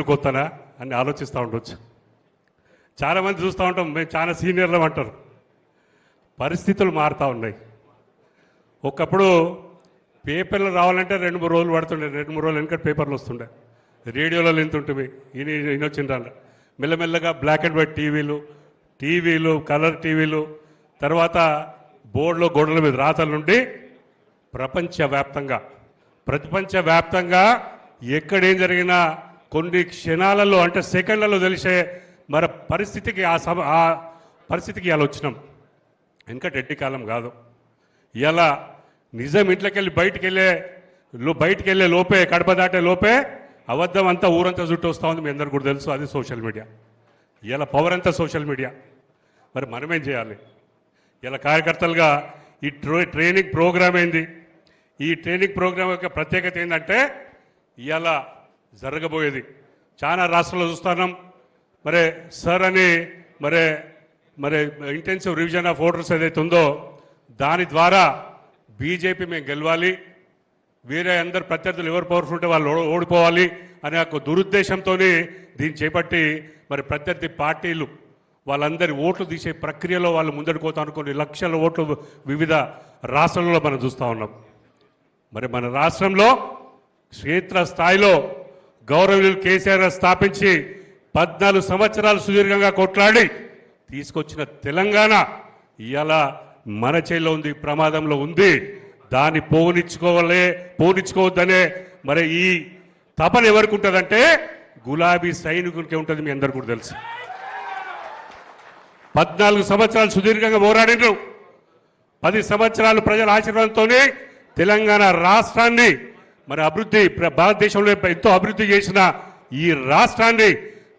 కొత్తనా అని ఆలోచిస్తూ ఉండొచ్చు. చాలామంది చూస్తూ ఉంటాం, మేము చాలా సీనియర్లు అంటారు. పరిస్థితులు మారుతూ ఉన్నాయి. ఒకప్పుడు పేపర్లు రావాలంటే 2-3 రోజులు పడుతుండే, 2-3 రోజులు వెనక పేపర్లు వస్తుండే, రేడియోలో ఎంత ఉంటుంది. ఈయన వచ్చిండ్రు మెల్లమెల్లగా బ్లాక్ అండ్ వైట్ టీవీలు కలర్ టీవీలు, తర్వాత బోర్డులో గోడల మీద రాతల నుండి ప్రపంచవ్యాప్తంగా ఎక్కడేం జరిగినా కొన్ని క్షణాలలో అంటే సెకండ్లలో తెలిసే మరి పరిస్థితికి ఆ పరిస్థితికి ఇలా వచ్చినాం. ఇంకా ఎట్టి కాలం కాదు. ఇలా నిజం ఇంట్లోకి వెళ్ళి బయటికి వెళ్ళే లోపే, కడప దాటే లోపే అబద్ధం అంతా ఊరంతా చుట్టూ వస్తూ ఉంది. మీ అందరు కూడా తెలుసు, అది సోషల్ మీడియా. ఇలా పవర్ అంతా సోషల్ మీడియా. మరి మనమేం చేయాలి? ఇలా కార్యకర్తలుగా ఈ ట్రైనింగ్ ప్రోగ్రామ్ ఏంది? ఈ ట్రైనింగ్ ప్రోగ్రామ్ యొక్క ప్రత్యేకత ఏంటంటే ఇలా జరగబోయేది చాలా రాష్ట్రాల్లో చూస్తున్నాం. మరి సార్ అని మరి ఇంటెన్సివ్ రివిజన్ ఆఫ్ ఓటర్స్ ఏదైతే ఉందో దాని ద్వారా బీజేపీ మేము గెలవాలి, వేరే అందరు ప్రత్యర్థులు ఎవరు పవర్ఫుల్ ఉంటే వాళ్ళు ఓడిపోవాలి అనే ఒక దురుద్దేశంతో దీన్ని చేపట్టి మరి ప్రత్యర్థి పార్టీలు వాళ్ళందరి ఓట్లు తీసే ప్రక్రియలో వాళ్ళు ముందడికి పోతాను. కొన్ని లక్షల ఓట్లు వివిధ రాష్ట్రాలలో మనం చూస్తూ ఉన్నాం. మరి మన రాష్ట్రంలో క్షేత్ర స్థాయిలో గౌరవనీయులు కేసీఆర్ స్థాపించి 14 సంవత్సరాలు సుదీర్ఘంగా కొట్లాడి తీసుకొచ్చిన తెలంగాణ ఇవాళ మన చేతిలో ఉంది, ప్రమాదంలో ఉంది. దాన్ని పోనిచ్చుకోవద్దనే మరి ఈ తపన ఎవరికి ఉంటుందంటే గులాబీ సైనికునికి ఉంటుంది. మీ అందరు కూడా తెలుసు. 14 సంవత్సరాలు సుదీర్ఘంగా పోరాడినరు. 10 సంవత్సరాలు ప్రజల ఆశీర్వాదంతోనే తెలంగాణ రాష్ట్రాన్ని మరి అభివృద్ధి, భారతదేశంలో ఎంతో అభివృద్ధి చేసిన ఈ రాష్ట్రాన్ని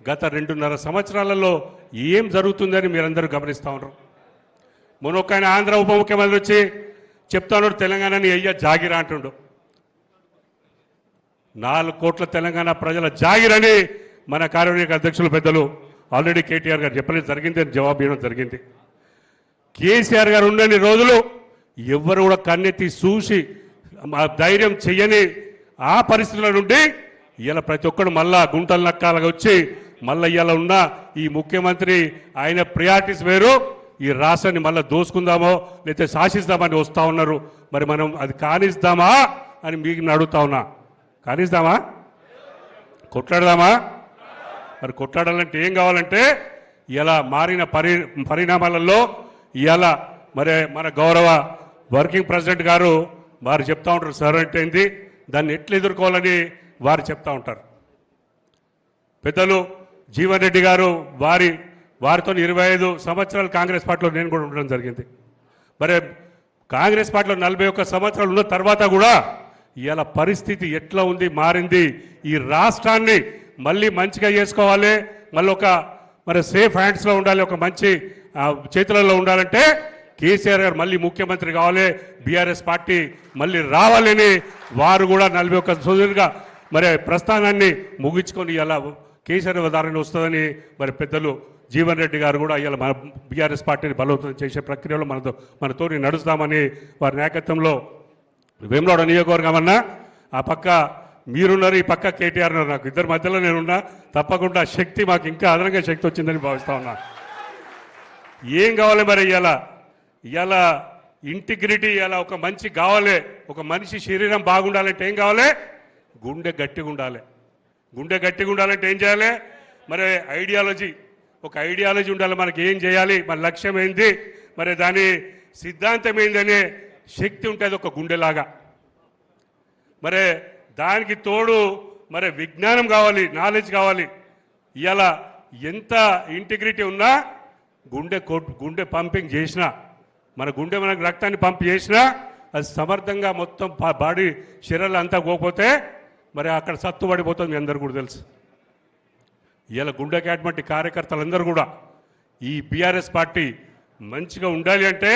గత 2.5 సంవత్సరాలలో ఏం జరుగుతుందని మీరందరూ గమనిస్తూ ఉన్నారు. మొన్న ఒక ఆయన ఆంధ్ర ఉప ముఖ్యమంత్రి వచ్చి చెప్తా ఉన్నాడు, తెలంగాణని అయ్యా జాగిరా అంటుండు. 4 కోట్ల తెలంగాణ ప్రజల జాగిరని మన కార్యవర్గ అధ్యక్షులు పెద్దలు ఆల్రెడీ కేటీఆర్ గారు చెప్పలేదు, జరిగింది అని జవాబు ఇవ్వడం జరిగింది. కేసీఆర్ గారు ఉండని రోజులు ఎవరు కూడా కన్నెత్తి చూసి ధైర్యం చెయ్యని ఆ పరిస్థితుల నుండి ఇలా ప్రతి ఒక్కరు మళ్ళా గుంటలు నక్కాలుగా వచ్చి మళ్ళీ ఇలా ఉన్న ఈ ముఖ్యమంత్రి ఆయన ప్రియారిటీస్ వేరు, ఈ రాష్ట్రాన్ని మళ్ళీ దోసుకుందామో లేకపోతే శాసిస్తామని వస్తూ ఉన్నారు. మరి మనం అది కానిస్తామా అని మీకు అడుగుతా ఉన్నా. కానిస్తామా? కొట్లాడదామా? మరి కొట్లాడాలంటే ఏం కావాలంటే ఇలా మారిన పరిణామాలలో ఇలా మరి మన గౌరవ వర్కింగ్ ప్రెసిడెంట్ గారు వారు చెప్తా ఉంటారు, సార్ అంటే ఏంది, దాన్ని ఎట్లా ఎదుర్కోవాలని వారు చెప్తా ఉంటారు. పెద్దలు జీవన్ రెడ్డి గారు వారితో 25 సంవత్సరాలు కాంగ్రెస్ పార్టీలో నేను కూడా ఉండడం జరిగింది. మరి కాంగ్రెస్ పార్టీలో 41 సంవత్సరాలు ఉన్న తర్వాత కూడా ఇలా పరిస్థితి ఎట్లా ఉంది, మారింది. ఈ రాష్ట్రాన్ని మళ్ళీ మంచిగా చేసుకోవాలి, మళ్ళీ మరి సేఫ్ హ్యాండ్స్లో ఉండాలి, ఒక మంచి చేతులలో ఉండాలంటే కేసీఆర్ గారు మళ్ళీ ముఖ్యమంత్రి కావాలి, బీఆర్ఎస్ పార్టీ మళ్ళీ రావాలని వారు కూడా 41 సుదీర్ఘ మరి ప్రస్థానాన్ని ముగించుకొని ఇలా కేసీఆర్ దారిని వస్తుందని మరి పెద్దలు జీవన్ రెడ్డి గారు కూడా ఇలా మన బీఆర్ఎస్ పార్టీని బలోపేతం చేసే ప్రక్రియలో మనతో నడుస్తామని వారి నాయకత్వంలో వేములవాడ నియోజకవర్గం అన్నా ఆ పక్క మీరున్నారు, ఈ పక్క కేటీఆర్ ఉన్నారు. నాకు ఇద్దరి మధ్యలో నేనున్నా. తప్పకుండా శక్తి మాకు ఇంకా అదనంగా శక్తి వచ్చిందని భావిస్తా ఉన్నా. ఏం కావాలి మరి ఇలా ఇంటిగ్రిటీ, ఇలా ఒక మంచి కావాలి. ఒక మనిషి శరీరం బాగుండాలంటే ఏం కావాలి? గుండె గట్టిగా ఉండాలి. గుండె గట్టిగా ఉండాలంటే ఏం చేయాలి? మరి ఒక ఐడియాలజీ ఉండాలి. మనకి ఏం చేయాలి, మన లక్ష్యం ఏంది, మరి దాని సిద్ధాంతం ఏందనే శక్తి ఉంటుంది ఒక గుండెలాగా. మరి దానికి తోడు మరి విజ్ఞానం కావాలి, నాలెడ్జ్ కావాలి. ఇలా ఎంత ఇంటిగ్రిటీ ఉన్నా గుండె పంపింగ్ చేసినా, మన గుండె మనకు రక్తాన్ని పంప్ చేసినా అది సమర్థంగా మొత్తం బాడీ శరీరాలు అంతా పోకపోతే మరి అక్కడ సత్తుపడిపోతుంది. మీ అందరు కూడా తెలుసు. ఇలా గుండెకి అటువంటి కార్యకర్తలందరూ కూడా ఈ బీఆర్ఎస్ పార్టీ మంచిగా ఉండాలి అంటే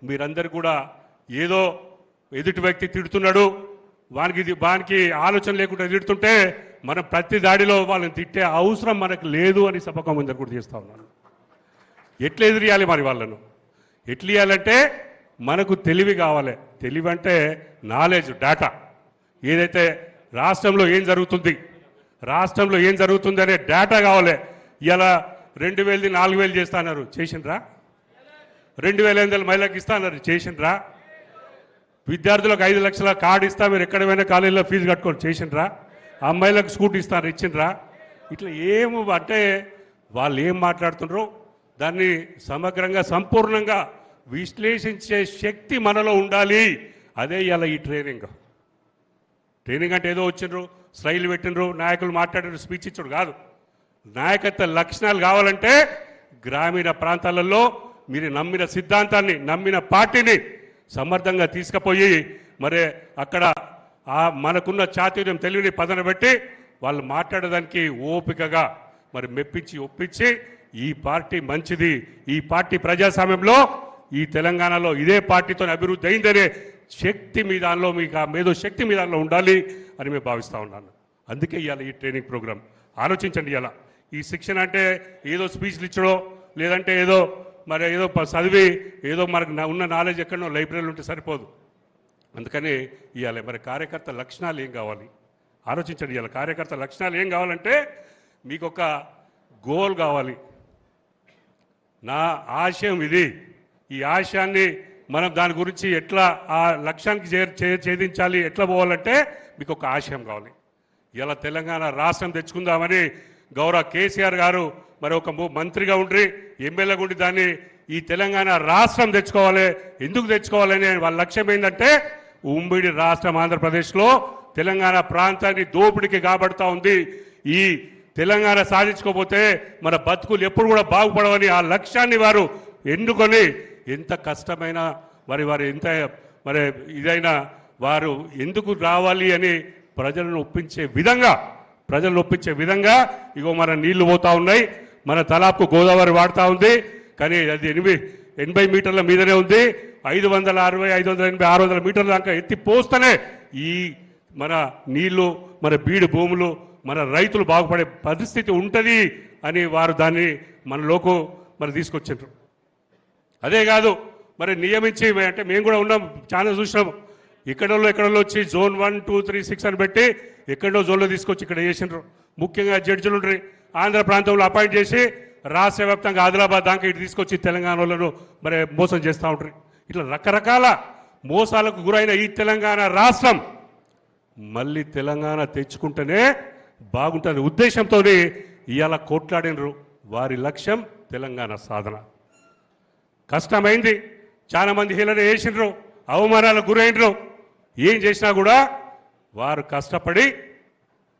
మీరందరూ కూడా ఏదో ఎదుటి వ్యక్తి తిడుతున్నాడు, వానికి ఆలోచన లేకుండా తిడుతుంటే మనం ప్రతి దాడిలో వాళ్ళని తిట్టే అవసరం మనకు లేదు అని సభకం ముందర కూడా చేస్తూ ఉన్నాను. ఎట్లా ఎదిరియాలి మరి వాళ్ళను? ఎట్లా ఇవ్వాలంటే మనకు తెలివి కావాలి. తెలివి అంటే నాలెడ్జ్, డేటా. ఏదైతే రాష్ట్రంలో ఏం జరుగుతుంది, రాష్ట్రంలో ఏం జరుగుతుందనే డేటా కావాలి. ఇలా 2000ది 4000 చేస్తా అన్నారు, చేసిండ్రా? 2800 మహిళలకు ఇస్తా అన్నారు, చేసిండ్రా? విద్యార్థులకు 5 లక్షల కార్డు ఇస్తా, మీరు ఎక్కడైనా కాలేజీలో ఫీజు కట్టుకొని, చేసిండ్రా? అమ్మాయిలకు స్కూటీ ఇస్తారు, ఇచ్చిండ్రా? ఇట్లా ఏం అంటే వాళ్ళు ఏం మాట్లాడుతున్నారో దాన్ని సమగ్రంగా సంపూర్ణంగా విశ్లేషించే శక్తి మనలో ఉండాలి. అదే ఇలా ఈ ట్రైనింగ్ అంటే ఏదో వచ్చిండ్రు, స్లైడ్లు పెట్టినరు, నాయకులు మాట్లాడిన స్పీచ్ ఇచ్చాడు కాదు. నాయకత్వ లక్షణాలు కావాలంటే గ్రామీణ ప్రాంతాలలో మీరు నమ్మిన సిద్ధాంతాన్ని, నమ్మిన పార్టీని సమర్థంగా తీసుకుపోయి మరి అక్కడ మనకున్న చాతుర్యం తెలివిని పదన పెట్టి వాళ్ళు మాట్లాడడానికి ఓపికగా మరి మెప్పించి ఒప్పించి ఈ పార్టీ మంచిది, ఈ పార్టీ ప్రజాస్వామ్యంలో ఈ తెలంగాణలో ఇదే పార్టీతో అభివృద్ధి అయిందనే శక్తి మీ దానిలో, మీకు ఆ మేధో శక్తి మీ దానిలో ఉండాలి అని మేము భావిస్తూ ఉన్నాను. అందుకే ఇవాళ ఈ ట్రైనింగ్ ప్రోగ్రామ్ ఆలోచించండి. ఇలా ఈ శిక్షణ అంటే ఏదో స్పీచ్లు ఇచ్చడో లేదంటే ఏదో మరి ఏదో చదివి ఏదో మనకు ఉన్న నాలెడ్జ్ ఎక్కడో లైబ్రరీలో ఉంటే సరిపోదు. అందుకని ఇవాళ మరి కార్యకర్త లక్షణాలు ఏం కావాలి ఆలోచించండి. ఇవాళ కార్యకర్త లక్షణాలు ఏం కావాలంటే మీకు ఒక గోల్ కావాలి. నా ఆశయం ఇది, ఈ ఆశయాన్ని మనం దాని గురించి ఎట్లా ఆ లక్ష్యానికి ఛేదించాలి, ఎట్లా పోవాలంటే మీకు ఒక ఆశయం కావాలి. ఇలా తెలంగాణ రాష్ట్రం తెచ్చుకుందామని గౌరవ కేసీఆర్ గారు మరి ఒక మంత్రిగా ఉండి ఎమ్మెల్యేగా ఉండి దాన్ని ఈ తెలంగాణ రాష్ట్రం తెచ్చుకోవాలి. ఎందుకు తెచ్చుకోవాలని వాళ్ళ లక్ష్యం ఏంటంటే ఉమ్మడి రాష్ట్రం ఆంధ్రప్రదేశ్లో తెలంగాణ ప్రాంతాన్ని దోపిడికి కాబడుతూ ఉంది. ఈ తెలంగాణ సాధించుకోకపోతే మన బతుకులు ఎప్పుడు కూడా బాగుపడవని ఆ లక్ష్యాన్ని వారు ఎన్నుకొని ఎంత కష్టమైన వారు ఎంత మరి ఇదైనా వారు ఎందుకు రావాలి అని ప్రజలను ఒప్పించే విధంగా ఇగో మన నీళ్లు పోతా ఉన్నాయి. మన తలాప్కు గోదావరి వాడుతూ ఉంది, కానీ అది 80 మీటర్ల మీదనే ఉంది. 560, 580, 600 మీటర్ల దాకా ఎత్తి పోస్తేనే ఈ మన నీళ్లు, మన బీడు భూములు, మన రైతులు బాగుపడే పరిస్థితి ఉంటుంది అని వారు దాన్ని మనలోకి మరి తీసుకొచ్చారు. అదే కాదు మరి నియమించి, అంటే మేము కూడా ఉన్నాం, చాలా చూసినాము. ఎక్కడో వచ్చి జోన్ 1, 2, 3, 6 అని పెట్టి ఎక్కడో జోన్లో తీసుకొచ్చి ఇక్కడ చేసినారు. ముఖ్యంగా జడ్జిలు ఉండ్రి ఆంధ్ర ప్రాంతంలో అపాయింట్ చేసి రాష్ట్ర వ్యాప్తంగా ఆదిలాబాద్ దాకా ఇటు తీసుకొచ్చి తెలంగాణలో మరి మోసం చేస్తూ ఉంటారు. ఇట్లా రకరకాల మోసాలకు గురైన ఈ తెలంగాణ రాష్ట్రం మళ్ళీ తెలంగాణ తెచ్చుకుంటేనే బాగుంటుంది ఉద్దేశంతో ఇవాళ కొట్లాడినరు. వారి లక్ష్యం తెలంగాణ సాధన. కష్టమైంది, చాలా మంది హీలన వేసినరు, అవమానాలకు గురైనరు. ఏం చేసినా కూడా వారు కష్టపడి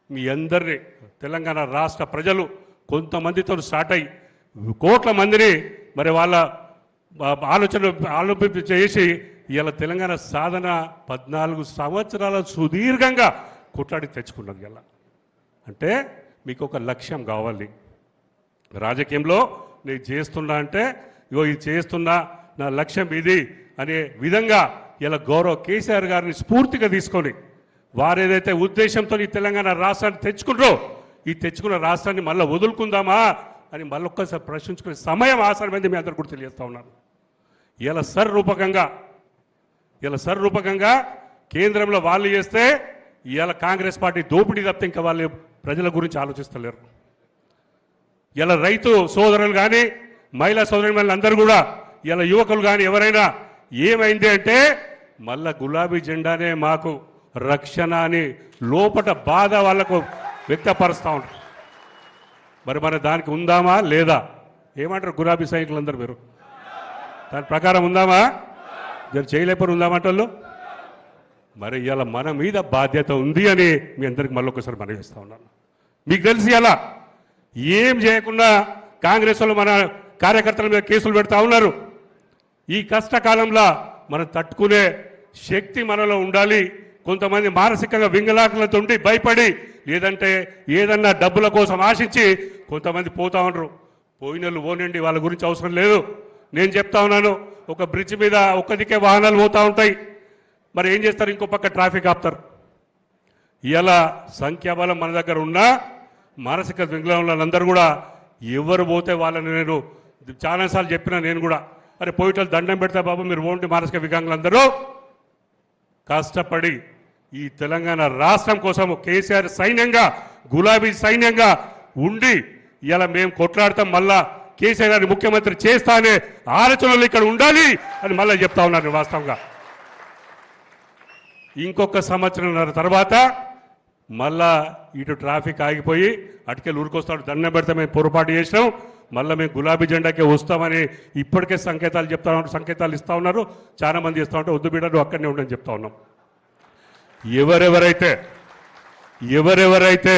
మీ అందరినీ తెలంగాణ రాష్ట్ర ప్రజలు కొంతమందితో స్టార్ట్ అయ్యి కోట్ల మందిని మరి వాళ్ళ ఆలోచన చేసి ఇలా తెలంగాణ సాధన 14 సంవత్సరాల సుదీర్ఘంగా కొట్లాడి తెచ్చుకున్నది. ఇలా అంటే మీకు ఒక లక్ష్యం కావాలి. రాజకీయంలో నేను చేస్తున్నా అంటే ఇగో ఇది చేస్తున్నా, నా లక్ష్యం ఇది అనే విధంగా ఇలా గౌరవ కేసీఆర్ గారిని స్ఫూర్తిగా తీసుకొని వారు ఏదైతే ఉద్దేశంతో ఈ తెలంగాణ రాష్ట్రాన్ని తెచ్చుకుంటారో ఈ తెచ్చుకున్న రాష్ట్రాన్ని మళ్ళీ వదులుకుందామా అని మళ్ళొక్కసారి ప్రశ్నించుకునే సమయం ఆసనమైంది. మీ అందరు కూడా తెలియజేస్తా ఉన్నాను. ఇలా సర్రూపకంగా కేంద్రంలో వాళ్ళు చేస్తే ఇలా కాంగ్రెస్ పార్టీ దోపిడీ తప్పితే ఇంకా వాళ్ళు ప్రజల గురించి ఆలోచిస్తలేరు. ఇలా రైతు సోదరులు కానీ మహిళా సోదరులు అందరూ కూడా ఇలా యువకులు కానీ ఎవరైనా ఏమైంది అంటే మళ్ళా గులాబీ జెండానే మాకు రక్షణ అని లోపట బాధ వాళ్లకు వ్యక్తపరుస్తూ ఉంటారు. మరి మన దానికి ఉందామా లేదా? ఏమంటారు గులాబీ సైనికులు అందరూ? మీరు దాని ప్రకారం ఉందామా? జర చేయలేపరు ఉందామంటోళ్ళు. మరి ఇలా మన మీద బాధ్యత ఉంది అని మీ అందరికి మళ్ళొకసారి మనవిస్తూ ఉన్నాను. మీకు తెలిసి అలా ఏం చేయకుండా కాంగ్రెస్ వాళ్ళు మన కార్యకర్తల మీద కేసులు పెడతా ఉన్నారు. ఈ కష్టకాలంలో మనం తట్టుకునే శక్తి మనలో ఉండాలి. కొంతమంది మానసికంగా వింగలాటలతో ఉండి భయపడి లేదంటే ఏదన్నా డబ్బుల కోసం ఆశించి కొంతమంది పోతా ఉన్నారు. పోయినళ్ళు పోనండి, వాళ్ళ గురించి అవసరం లేదు. నేను చెప్తా ఉన్నాను, ఒక బ్రిడ్జ్ మీద ఒక్కదికే వాహనాలు పోతూ ఉంటాయి, మరి ఏం చేస్తారు? ఇంకో పక్క ట్రాఫిక్ ఆపుతారు. ఇలా సంఖ్యాబలం మన దగ్గర ఉన్నా మానసిక వికలాంగులందరూ కూడా ఎవరు పోతే వాళ్ళని నేను చాలాసార్లు చెప్పినా. నేను కూడా అరే పోయేటోళ్ళు దండం పెడతా బాబు, మీరు ఓంటి మానసిక వికలాంగులందరూ కష్టపడి ఈ తెలంగాణ రాష్ట్రం కోసం కేసీఆర్ సైన్యంగా గులాబీ సైన్యంగా ఉండి ఇలా మేము కొట్లాడతాం, మళ్ళా కేసీఆర్ గారిని ముఖ్యమంత్రి చేస్తా అనే ఆలోచనలు ఇక్కడ ఉండాలి అని మళ్ళీ చెప్తా ఉన్నారు. వాస్తవంగా ఇంకొక సంవత్సరం తర్వాత మళ్ళా ఇటు ట్రాఫిక్ ఆగిపోయి అటుకెళ్ళి ఊరికొస్తాడు, దండం పెడితే మేము పొరపాటు చేసినాం, మళ్ళీ మేము గులాబీ జెండాకే వస్తామని ఇప్పటికే సంకేతాలు ఇస్తా ఉన్నారు. చాలా మంది ఇస్తూ ఉంటే వద్దు బిడ్డ నువ్వు అక్కడనే ఉండని చెప్తా ఉన్నాం. ఎవరెవరైతే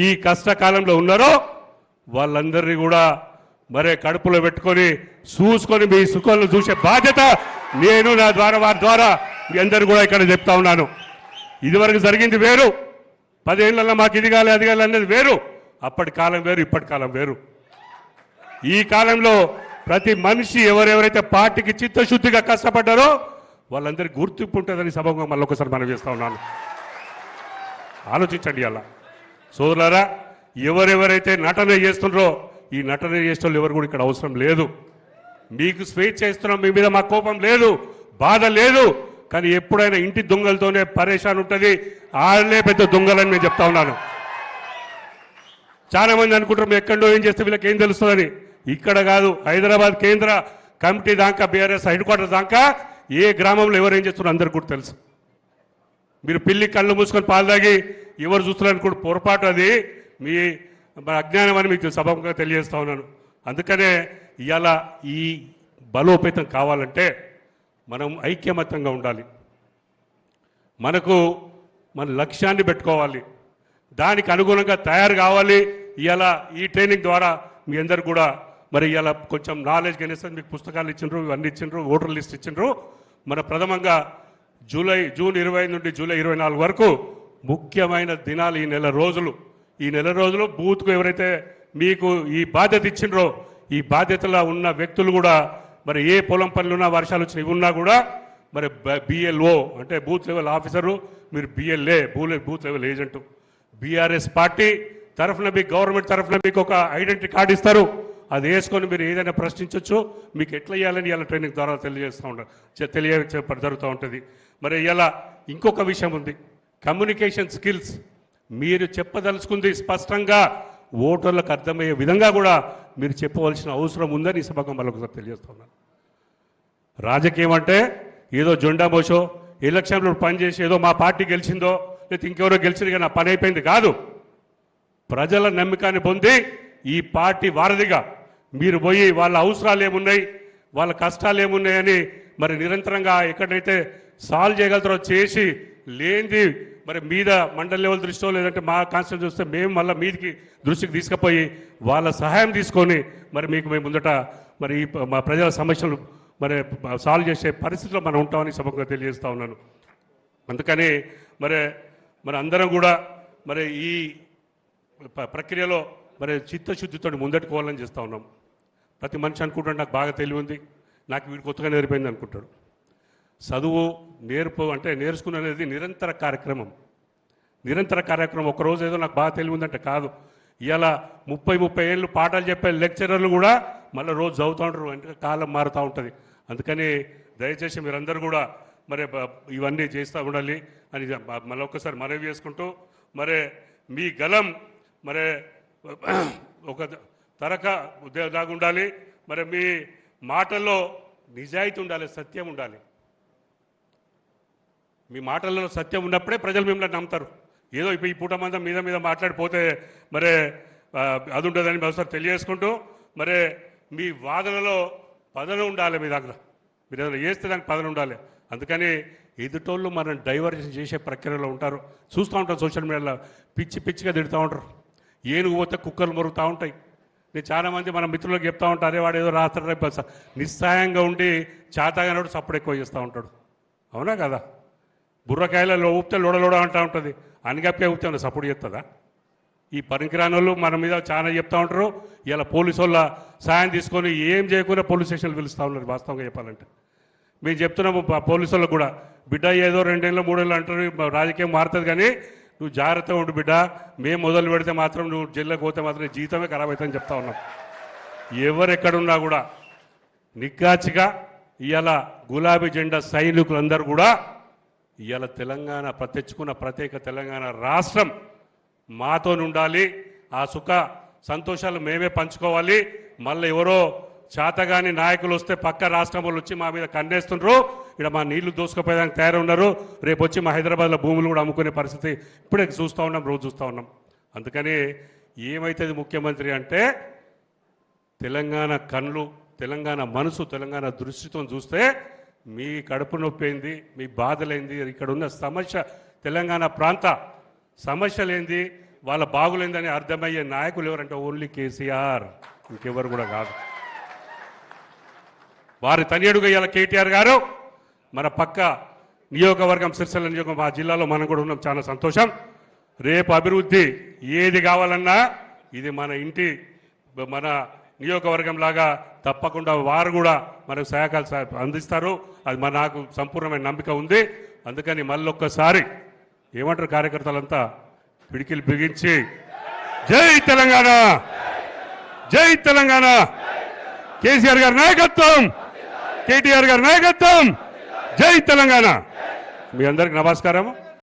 ఈ కష్టకాలంలో ఉన్నారో వాళ్ళందరినీ కూడా మరే కడుపులో పెట్టుకొని చూసుకొని మీ సుఖాలను చూసే బాధ్యత నేను నా ద్వారా వారి ద్వారా మీ అందరూ కూడా ఇక్కడ చెప్తా ఉన్నాను. ఇదివరకు జరిగింది వేరు, 10 ఏళ్ళల్లో మాకు ఇది కాలే అది కాలే అనేది వేరు. అప్పటి కాలం వేరు, ఇప్పటి కాలం వేరు. ఈ కాలంలో ప్రతి మనిషి ఎవరెవరైతే పార్టీకి చిత్తశుద్ధిగా కష్టపడ్డారో వాళ్ళందరికీ గుర్తింపు ఉంటుందని సభగా మళ్ళీ ఒకసారి మనం చేస్తా ఉన్నాను. ఆలోచించండి. అలా సోదరులారా, ఎవరెవరైతే నటన చేస్తున్నారో ఈ నటన చేసే వాళ్ళు ఎవరు కూడా ఇక్కడ అవసరం లేదు. మీకు స్వేచ్ఛ ఇస్తున్నాం, మీ మీద మా కోపం లేదు, బాధ లేదు. కానీ ఎప్పుడైనా ఇంటి దొంగలతోనే పరేషాన్ ఉంటుంది. వాళ్ళే పెద్ద దొంగలని నేను చెప్తా ఉన్నాను. చాలా మంది అనుకుంటారు ఎక్కడో ఏం చేస్తే వీళ్ళకి ఏం తెలుస్తుందని. ఇక్కడ కాదు, హైదరాబాద్ కేంద్ర కమిటీ దాకా, బీఆర్ఎస్ హెడ్ క్వార్టర్ దాకా ఏ గ్రామంలో ఎవరు ఏం చేస్తున్నారో అందరికీ కూడా తెలుసు. మీరు పిల్లి కళ్ళు మూసుకొని పాలు తాగి ఎవరు చూస్తున్నారని కూడా పొరపాటు, అది మీ అజ్ఞానం అని మీకు సభంగా తెలియజేస్తా ఉన్నాను. అందుకనే ఇవాళ ఈ బలోపేతం కావాలంటే మనం ఐక్యమత్యంగా ఉండాలి. మన లక్ష్యాన్ని పెట్టుకోవాలి, దానికి అనుగుణంగా తయారు కావాలి. ఇవాళ ఈ ట్రైనింగ్ ద్వారా మీ అందరు కూడా మరి ఇవాళ కొంచెం నాలెడ్జ్ కనిస్తుంది. మీకు పుస్తకాలు ఇచ్చిండ్రు, ఇవన్నీ ఇచ్చిండ్రు, ఓటర్ లిస్ట్ ఇచ్చిండ్రు. మన ప్రథమంగా జూన్ 25 నుండి జూలై 24 వరకు ముఖ్యమైన దినాలు ఈ నెల రోజులు. ఈ నెల రోజులు బూత్కు ఎవరైతే మీకు ఈ బాధ్యత ఇచ్చిండ్రో ఈ బాధ్యతలో ఉన్న వ్యక్తులు కూడా మరి ఏ పొలం పనులు ఉన్నా, వర్షాలు వచ్చిన ఇవి ఉన్నా కూడా మరి బిఎల్ఓ అంటే బూత్ లెవెల్ ఆఫీసరు, మీరు BLA booth level agent. BRS party తరఫున మీకు గవర్నమెంట్ తరఫున మీకు ఒక ఐడెంటిటీ కార్డు ఇస్తారు. అది వేసుకొని మీరు ఏదైనా ప్రశ్నించవచ్చు. మీకు ఎట్లా ఇవ్వాలని ఇలా ట్రైనింగ్ ద్వారా జరుగుతూ ఉంటుంది. మరి ఇలా ఇంకొక విషయం ఉంది, కమ్యూనికేషన్ స్కిల్స్. మీరు చెప్పదలుచుకుంది స్పష్టంగా ఓటర్లకు అర్థమయ్యే విధంగా కూడా మీరు చెప్పవలసిన అవసరం ఉందని ఈ సభకు మరొకసారి తెలియజేస్తున్నాను. రాజకీయం అంటే ఏదో జెండా మోసో ఎలక్షన్లో పనిచేసి ఏదో మా పార్టీ గెలిచిందో లేకపోతే ఇంకెవరో గెలిచింది కానీ నా పని అయిపోయింది కాదు. ప్రజల నమ్మకాన్ని పొంది ఈ పార్టీ వారధిగా మీరు పోయి వాళ్ళ అవసరాలు ఏమున్నాయి, వాళ్ళ కష్టాలు ఏమున్నాయని మరి నిరంతరంగా ఎక్కడైతే సాల్వ్ చేయగలుగుతారో చేసి, లేనిది మరి మీద మండల లెవెల్ దృష్టిలో లేదంటే మా కాన్స్టిట్యూషన్ చూస్తే మేము మళ్ళీ మీదికి దృష్టికి తీసుకుపోయి వాళ్ళ సహాయం తీసుకొని మరి మేము ముందట మరి మా ప్రజల సమస్యలు మరి సాల్వ్ చేసే పరిస్థితిలో మనం ఉంటామని సభగా తెలియజేస్తూ ఉన్నాను. అందుకని మరి అందరం కూడా మరి ఈ ప్రక్రియలో మరి చిత్తశుద్ధితో ముందటికి పోవాలని చేస్తూ ఉన్నాం. ప్రతి మనిషి అనుకుంటాడు నాకు బాగా తెలివి ఉంది, నాకు వీడు కొత్తగా నేర్పోయింది అనుకుంటాడు. చదువు అంటే నేర్చుకునేది నిరంతర కార్యక్రమం. ఒకరోజు ఏదో నాకు బాగా తెలివి ఉందంటే కాదు. ఇవాళ 30 ఏళ్ళు పాఠాలు చెప్పే లెక్చరర్లు కూడా మళ్ళీ రోజు చదువుతూ ఉంటారు, అంటే కాలం మారుతూ ఉంటుంది. అందుకని దయచేసి మీరందరూ కూడా మరి ఇవన్నీ చేస్తూ ఉండాలి అని మళ్ళీ ఒక్కసారి మనవి చేసుకుంటూ, మరి మీ గలం మరి ఒక తరక దాగా ఉండాలి. మరి మీ మాటల్లో నిజాయితీ ఉండాలి, సత్యం ఉండాలి. మీ మాటల్లో సత్యం ఉన్నప్పుడే ప్రజలు మిమ్మల్ని నమ్ముతారు. ఏదో ఇప్పుడు ఈ పూట మంది మీద మాట్లాడిపోతే మరి అది ఉంటుందని ఒకసారి తెలియజేసుకుంటూ, మరి మీ వాదనలో పదన ఉండాలి. మీ దగ్గర మీరు ఏదైనా చేస్తే దానికి పదన ఉండాలి. అందుకని ఎదుటోళ్ళు మనం డైవర్షన్ చేసే ప్రక్రియలో ఉంటారు. చూస్తూ ఉంటాం సోషల్ మీడియాలో పిచ్చిగా తిడుతూ ఉంటారు. ఏనుగు పోతే కుక్కలు మొరుగుతూ ఉంటాయి. నేను చాలామంది మన మిత్రులకు చెప్తా ఉంటారు, అరే వాడు ఏదో రాస్తాడు, నిస్సాయంగా ఉండి చాతాగానోడు సప్పుడు ఎక్కువ చేస్తూ ఉంటాడు. అవునా కదా? బుర్రకాయలలో ఊపితే లోడలోడ అంటూ ఉంటుంది, అనిగప్పే ఊపితే సపోర్ట్ చేస్తుందా? ఈ పనికిరాని వాళ్ళు మన మీద చాలా చెప్తూ ఉంటారు. ఇలా పోలీసు వాళ్ళ సాయం తీసుకొని ఏం చేయకుండా పోలీస్ స్టేషన్లు పిలుస్తూ ఉన్నారు. వాస్తవంగా చెప్పాలంటే మేము చెప్తున్నాము పోలీసు వాళ్ళకు కూడా, బిడ్డ ఏదో 2 ఏళ్ళు 3 ఏళ్ళు అంటారు, రాజకీయం మారుతుంది, కానీ నువ్వు జాగ్రత్తగా ఉండు బిడ్డ, మేము మొదలు పెడితే మాత్రం నువ్వు జైల్లోకి పోతే మాత్రం జీవితమే ఖరాబ్ అవుతుందని చెప్తా ఉన్నాం. ఎవరెక్కడున్నా కూడా నిగ్గాచిగా ఇవాళ గులాబీ జెండా సైనికులందరూ కూడా ఇవాళ తెలంగాణ తెచ్చుకున్న ప్రత్యేక తెలంగాణ రాష్ట్రం మాతో ఉండాలి, ఆ సుఖ సంతోషాలు మేమే పంచుకోవాలి. మళ్ళీ ఎవరో చేతగాని నాయకులు వస్తే పక్క రాష్ట్రం వాళ్ళు వచ్చి మా మీద కన్నేస్తుండ్రు, ఇక్కడ మా నీళ్లు దోసుకుపోయేదానికి తయారున్నారు, రేపు వచ్చి మా హైదరాబాద్లో భూములు కూడా అమ్ముకునే పరిస్థితి ఇప్పుడే చూస్తూ ఉన్నాం, రోజు చూస్తూ ఉన్నాం. అందుకని ఏమైతుంది ముఖ్యమంత్రి అంటే తెలంగాణ కళ్ళు, తెలంగాణ మనసు, తెలంగాణ దృష్టితో చూస్తే మీ కడుపు నొప్పి, మీ బాధలేంది, ఇక్కడ ఉన్న సమస్య, తెలంగాణ ప్రాంత సమస్యలేంది, వాళ్ళ బాగులేందని అర్థమయ్యే నాయకులు ఎవరంటే ఓన్లీ కేసీఆర్, ఇంకెవరు కూడా కాదు. వారి తనియడుగా ఇవాళ కేటీఆర్ గారు మన పక్క నియోజకవర్గం సిరిసిల్ల నియోజకవర్గం మా జిల్లాలో మనం కూడా ఉన్నాం, చాలా సంతోషం. రేపు అభివృద్ధి ఏది కావాలన్నా ఇది మన ఇంటి మన నియోజకవర్గం లాగా తప్పకుండా వారు కూడా మనకు సహాయకాలు అందిస్తారు, అది నాకు సంపూర్ణమైన నమ్మిక ఉంది. అందుకని మళ్ళొక్కసారి ఏమంటారు కార్యకర్తలంతా పిడికిలు బిగించి జై తెలంగాణ, జై తెలంగాణ, కేసీఆర్ గారి నాయకత్వం, కేటీఆర్ గారి నాయకత్వం, జై తెలంగాణ. మీ అందరికి నమస్కారం.